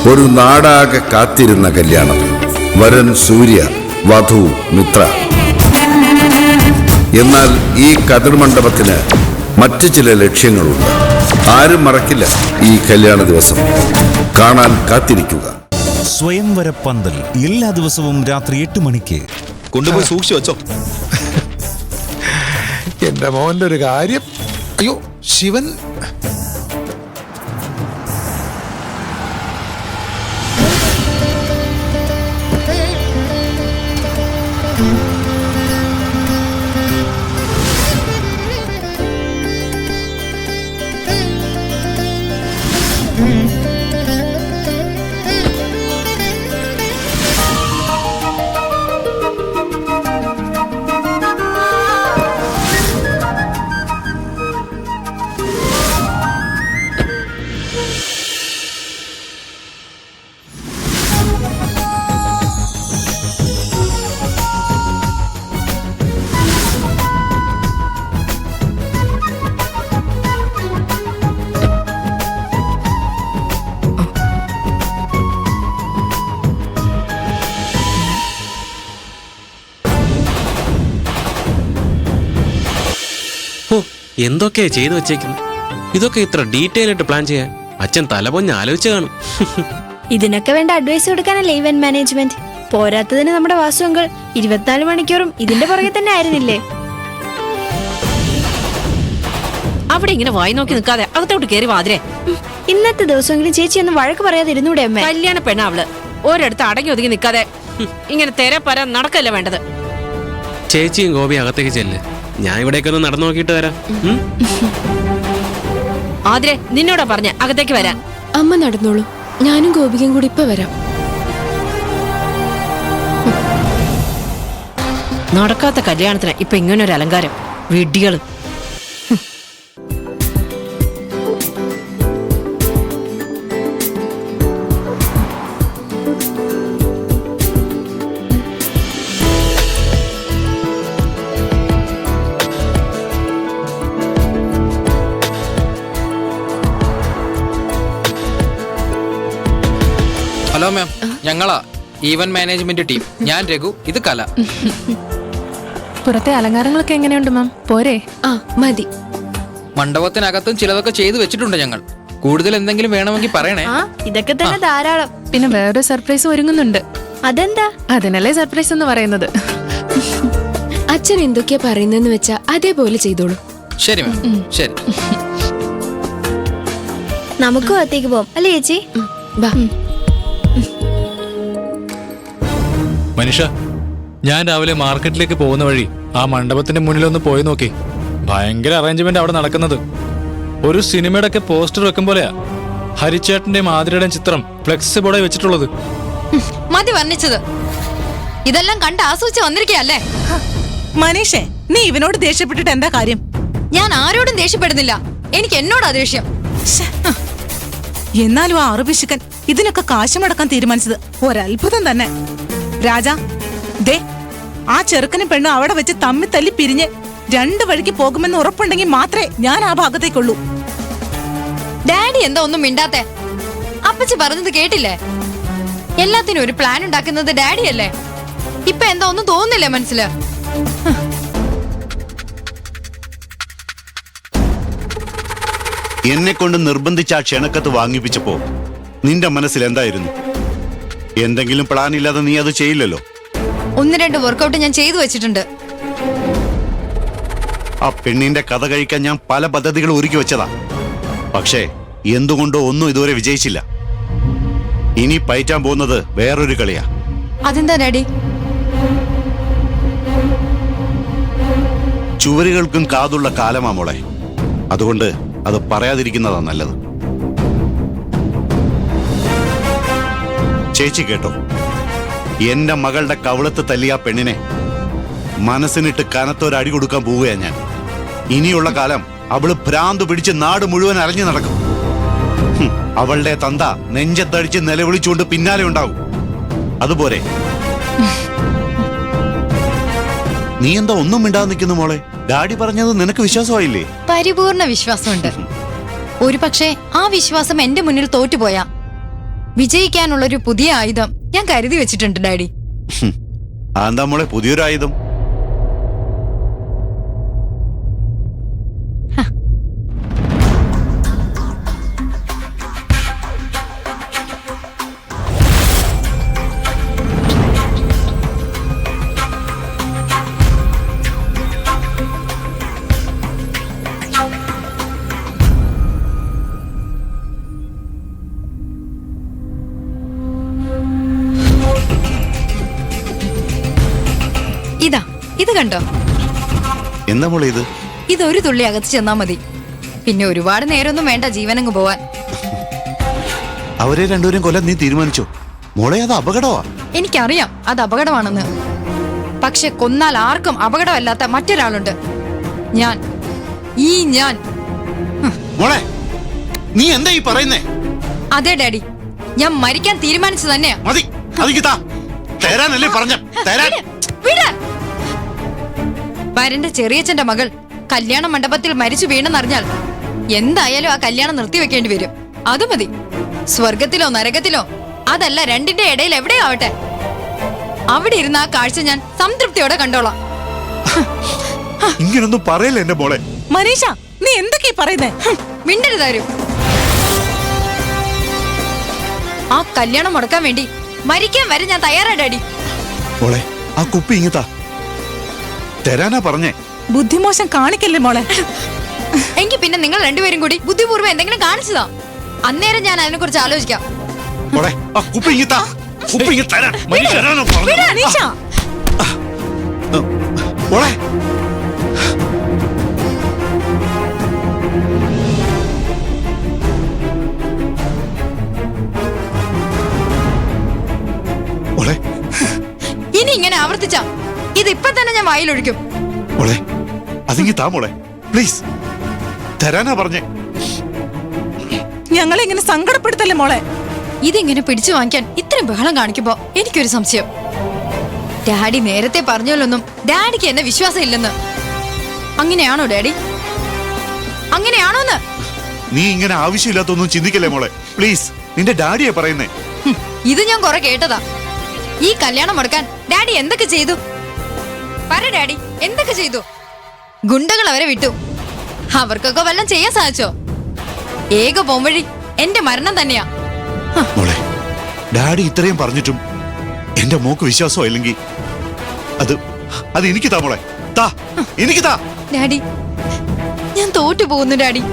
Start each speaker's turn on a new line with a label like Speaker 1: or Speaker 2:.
Speaker 1: ഒരു നാടാകെ കാത്തിരുന്ന കല്യാണം. വരൻ സൂര്യ, വധു മിത്ര. എന്നാൽ ഈ കതിർമണ്ഡപത്തിന് മറ്റു ചില ലക്ഷ്യങ്ങളുണ്ട്. ആരും മറക്കില്ല ഈ കല്യാണ ദിവസം. കാണാൻ കാത്തിരിക്കുക.
Speaker 2: സ്വയംവര പന്തൽ എല്ലാ ദിവസവും രാത്രി 8 മണിക്ക്.
Speaker 3: കൊണ്ടുപോയി സൂക്ഷിച്ചു വെച്ചോ.
Speaker 4: എന്റെ മോന്റെ ഒരു കാര്യം. അയ്യോ ശിവൻ.
Speaker 5: എന്തൊക്കെയാ ചെയ്തു വെച്ചേക്കുന്നത്? ഇതൊക്കെ ഇത്ര ഡീറ്റെയിൽ ആയിട്ട് പ്ലാൻ ചെയ്യാൻ അച്ഛൻ തലപൊഞ്ഞ് ആലോചിച്ച് കാണും.
Speaker 6: ഇതിനൊക്കെ വേണ്ട അഡ്വൈസ് കൊടുക്കാനല്ലേ ഇവന്റ് മാനേജ്മെന്റ്. പോരാത്തതിന് നമ്മുടെ വാസു അങ്കിൾ 24 മണിക്കൂറും ഇതിന്റെ പുറകെ തന്നെ ആയിരുന്നില്ലേ?
Speaker 7: അവിടെ ഇങ്ങനെ വായി നോക്കി നിൽക്കാതെ അകത്തോട്ട് കയറി വാതിരെ.
Speaker 6: ഇന്നത്തെ ദിവസമെങ്കിലും ചേച്ചി ഒന്ന് വഴക്ക് പറയാതിരുന്നൂടെ അമ്മ?
Speaker 7: കല്യാണ പെണ്ണ അവള്. ഒരിടത്ത് അടങ്ങി ഒതുങ്ങി നിൽക്കാതെ ഇങ്ങനെ തെരപ്പര നടക്കല്ല വേണ്ടത്.
Speaker 5: ചേച്ചിയും ഗോപി അകത്തേക്ക് ചെല്ല്. ഞാൻ ഇവിടേക്ക് ഒന്ന് നടന്നു നോക്കിയിട്ട് വരാം.
Speaker 7: ആതിരെ നിന്നോടാ പറഞ്ഞ അകത്തേക്ക് വരാൻ.
Speaker 8: അമ്മ നടന്നോളൂ, ഞാനും ഗോപികയും കൂടി ഇപ്പൊ വരാം.
Speaker 7: നടക്കാത്ത കല്യാണത്തിന് ഇപ്പൊ ഇങ്ങനൊരു അലങ്കാരം. വിഡ്ഢികള്.
Speaker 9: ഹലോ മാം, ഞങ്ങളാ ഈവന്റ് മാനേജ്മെന്റ് ടീം. ഞാൻ രഘു, ഇത് കല.
Speaker 8: പുറത്തെ അലങ്കാരങ്ങളൊക്കെ എങ്ങനെയുണ്ട് മാം? പോരെ? ആ മതി.
Speaker 9: മണ്ഡപത്തിനകത്തും ചിലതൊക്കെ ചെയ്തു വെച്ചിട്ടുണ്ട് ഞങ്ങൾ. കൂടുതൽ എന്തെങ്കിലും വേണമെങ്കിൽ പറയണേ.
Speaker 6: ഇതൊക്കെ തന്നെ ധാരാളം.
Speaker 8: പിന്നെ വേറൊരു സർപ്രൈസ് ഒരുങ്ങുന്നുണ്ട്.
Speaker 6: അതെന്താ?
Speaker 8: അതിനല്ലേ സർപ്രൈസ് എന്ന് പറയുന്നത്. അച്ഛൻ എന്തൊക്കെയാ പറയുന്നെന്ന് വെച്ചാ അതേപോലെ ചെയ്തോളൂ.
Speaker 9: ശരി മാം, ശരി.
Speaker 6: നമുക്കും അകത്തേക്ക് പോവാം അല്ലേ ചേച്ചി?
Speaker 8: വാ.
Speaker 10: മനുഷ്യ, ഞാൻ രാവിലെ മാർക്കറ്റിലേക്ക് പോകുന്ന വഴി ആ മണ്ഡപത്തിന്റെ മുന്നിലൊന്ന് പോയി നോക്കി. ഭയങ്കര അറേഞ്ച്മെന്റ് അവിടെ നടക്കുന്നത്. ഒരു സിനിമയുടെ ഒക്കെ പോസ്റ്റർ വെക്കും പോലെയാ ഹരിച്ചേട്ടന്റെയും ആതിരയുടെയും ചിത്രം ഫ്ലെക്സ് ബോർഡിൽ വെച്ചിട്ടുള്ളത്.
Speaker 11: മതി വർണ്ണിച്ചത്. ഇതെല്ലാം കണ്ട് ആസ്വദിച്ച് വന്നിരിക്കയല്ലേ?
Speaker 7: മനീഷേ, നീ ഇവനോട് ദേഷ്യപ്പെട്ടിട്ട് എന്താ കാര്യം?
Speaker 11: ഞാൻ ആരോടും ദേഷ്യപ്പെടുന്നില്ല. എനിക്ക് എന്നോടാ ദേഷ്യം.
Speaker 7: എന്നാലും ആ അറുപിശുക്കൻ ഇതിനൊക്കെ കാശ് മുടക്കാൻ തീരുമാനിച്ചത് ഒരത്ഭുതം തന്നെ. രാജാ, ദേ ആ ചെറുക്കനും പെണ്ണും അവിടെ വെച്ച് തമ്മി തല്ലി പിരിഞ്ഞ് 2 വഴിക്ക് പോകുമെന്ന് ഉറപ്പുണ്ടെങ്കിൽ മാത്രമേ ഞാൻ ആ ഭാഗത്തേക്കുള്ളൂ.
Speaker 11: ഡാഡി എന്താ ഒന്നും മിണ്ടാത്തെ? അപ്പച്ചി പറഞ്ഞത് കേട്ടില്ലേ? എല്ലാത്തിനും ഒരു പ്ലാൻ ഉണ്ടാക്കുന്നത് ഡാഡിയല്ലേ? ഇപ്പൊ എന്താ ഒന്നും തോന്നുന്നില്ലേ മനസ്സില്?
Speaker 12: എന്നെ കൊണ്ട് നിർബന്ധിച്ച ആ ക്ഷണക്കത്ത് വാങ്ങിപ്പിച്ചപ്പോ നിന്റെ മനസ്സിൽ എന്തായിരുന്നു? എന്തെങ്കിലും പ്ലാൻ ഇല്ലാതെ നീ അത് ചെയ്യില്ലല്ലോ.
Speaker 11: 1-2 വർക്കൗട്ട് ഞാൻ ചെയ്തു വെച്ചിട്ടുണ്ട്.
Speaker 12: ആ പെണ്ണിന്റെ കഥ കഴിക്കാൻ ഞാൻ പല പദ്ധതികൾ ഒരുക്കി വെച്ചതാ. പക്ഷേ എന്തുകൊണ്ടോ ഒന്നും ഇതുവരെ വിജയിച്ചില്ല. ഇനി പയറ്റാൻ പോകുന്നത് വേറൊരു കളിയാ.
Speaker 11: അതെന്താ ഡാഡി?
Speaker 12: ചുവരുകൾക്കും കാതുള്ള കാലമാ മോളെ. അതുകൊണ്ട് അത് പറയാതിരിക്കുന്നതാ നല്ലത്. ചേച്ചി കേട്ടോ, എന്റെ മകളുടെ കവിളത്ത് തല്ലിയ പെണ്ണിനെ മനസ്സിനിട്ട് കനത്തൊരടി കൊടുക്കാൻ പോവുകയാ ഞാൻ. ഇനിയുള്ള കാലം അവള് ഭ്രാന്ത് പിടിച്ച് നാട് മുഴുവൻ അലഞ്ഞു നടക്കും. അവളുടെ തന്ത നെഞ്ചത്തടിച്ച് നിലവിളിച്ചുകൊണ്ട് പിന്നാലെ ഉണ്ടാവും. അതുപോലെ നീ എന്താ ഒന്നും മിണ്ടാതെ നിൽക്കുന്നു മോളെ? ഡാഡി പറഞ്ഞത് നിനക്ക് വിശ്വാസമായില്ലേ?
Speaker 11: പരിപൂർണ വിശ്വാസമുണ്ട്. ഒരു പക്ഷേ ആ വിശ്വാസം എന്റെ മുന്നിൽ തോറ്റുപോയാ വിജയിക്കാനുള്ളൊരു പുതിയ ആയുധം ഞാൻ കരുതി വെച്ചിട്ടുണ്ട് ഡാഡി.
Speaker 12: അതെന്താ മോളെ പുതിയൊരു ആയുധം?
Speaker 11: ഇതാ, ഇത് കണ്ടോ?
Speaker 12: എന്താ മോളെ ഇത്?
Speaker 11: ഇതൊരു തുള്ളി അകത്ത് ചെന്നാ മതി. പിന്നെ ഒരുപാട് നേരമൊന്നും വേണ്ട ജീവനങ്ങ് പോവാൻ.
Speaker 12: അവരെ രണ്ടുപേരും കൊല്ലാൻ നീ തീരുമാനിച്ചോ? മോളെ അത് അപകടമാ.
Speaker 11: എനിക്കറിയാം അത് അപകടമാണെന്ന്. പക്ഷെ കൊന്നാൽ ആർക്കും അപകടമല്ലാത്ത മറ്റൊരാളുണ്ട്. ഞാൻ.
Speaker 12: മോളെ നീ എന്താ ഈ പറയുന്നേ?
Speaker 11: അതെ ഡാഡി, ഞാൻ മരിക്കാൻ തീരുമാനിച്ചു തന്നെയാ.
Speaker 12: മതി, തരാനല്ലേ പറഞ്ഞ തരാൻ.
Speaker 11: വരന്റെ ചെറിയച്ഛന്റെ മകൾ കല്യാണ മണ്ഡപത്തിൽ മരിച്ചു വീണെന്നറിഞ്ഞാൽ എന്തായാലും ആ കല്യാണം നിർത്തിവെക്കേണ്ടി വരും. അത് മതി. സ്വർഗത്തിലോ നരകത്തിലോ, അതല്ല രണ്ടിന്റെ ഇടയിൽ എവിടെയാവട്ടെ, അവിടെ ഇരുന്ന ആ കാഴ്ച ഞാൻ സംതൃപ്തിയോടെ കണ്ടോളാം.
Speaker 12: ഇങ്ങനൊന്നും പറയല്ലേ എന്റെ മോളെ.
Speaker 7: മനീഷ, നീ എന്തൊക്കെയാ പറയുന്നേ?
Speaker 11: മിണ്ടരുതാരും. ആ കല്യാണം മുടക്കാൻ വേണ്ടി മരിക്കാൻ വരെ ഞാൻ തയ്യാറാ ഡാഡി.
Speaker 12: മോളെ ആ കുപ്പി ഇങ്ങത്താ, തരാനാ പറഞ്ഞേ.
Speaker 7: ബുദ്ധിമോശം കാണിക്കല്ലേ മോളെ.
Speaker 11: എങ്കിൽ പിന്നെ നിങ്ങൾ രണ്ടുപേരും കൂടി ബുദ്ധിപൂർവ്വം എന്തെങ്കിലും കാണിച്ചതാ. അന്നേരം ഞാൻ അതിനെ കുറിച്ച് ആലോചിക്കാം.
Speaker 12: മോളെ ആ കുപ്പി ഇങ്ങത്താ, കുപ്പി ഇങ്ങ് തരാൻ. തരാനാ പറഞ്ഞേ.
Speaker 7: മനീഷ,
Speaker 12: മോളെ മോളെ
Speaker 11: ഇനി ഇങ്ങനെ ആവർത്തിച്ച ഇത് ഇപ്പൊ തന്നെ ഞാൻ വായിലൊഴിക്കും.
Speaker 12: മോളെ അതിങ്ങി താ മോളെ, പ്ലീസ്. തരാനാ പറഞ്ഞേ.
Speaker 7: ഞങ്ങളെ ഇങ്ങനെ സങ്കടപ്പെടുത്തല്ലേ മോളെ.
Speaker 11: ഇതിങ്ങനെ പിടിച്ചു വാങ്ങിക്കാൻ ഇത്രയും ബഹളം കാണിക്കുമ്പോ എനിക്കൊരു സംശയം. ഡാഡി നേരത്തെ പറഞ്ഞോലൊന്നും ഡാഡിക്ക് എന്നെ വിശ്വാസം ഇല്ലെന്ന്. അങ്ങനെയാണോ ഡാഡി? അങ്ങനെയാണോന്ന്?
Speaker 12: നീ ഇങ്ങനെ ആവശ്യമില്ലാത്തൊന്നും ചിന്തിക്കല്ലേ മോളെ, പ്ലീസ്. നിന്റെ ഡാഡിയെ പറയുന്നേ.
Speaker 11: ഇത് ഞാൻ കുറെ കേട്ടതാ. ഈ കല്യാണം മുടക്കാൻ ഡാഡി എന്തൊക്കെ ചെയ്തു? പറ ഡാഡി, എന്തൊക്കെ ചെയ്തു? ഗുണ്ടകൾ അവരെ വിട്ടു. അവർക്കൊക്കെ വല്ലതും ചെയ്യാൻ സാധിച്ചോ? ഏക പോംവഴി എന്റെ മരണം തന്നെയാ.
Speaker 12: മോളെ ഡാഡി ഇത്രയും പറഞ്ഞിട്ടും എന്റെ മോക്ക് വിശ്വാസമായില്ലെങ്കിൽ അത് എനിക്ക് താ മോളെ, താ, എനിക്ക് താ.
Speaker 11: ഡാഡി, ഞാൻ തോറ്റു പോകുന്നു ഡാഡി.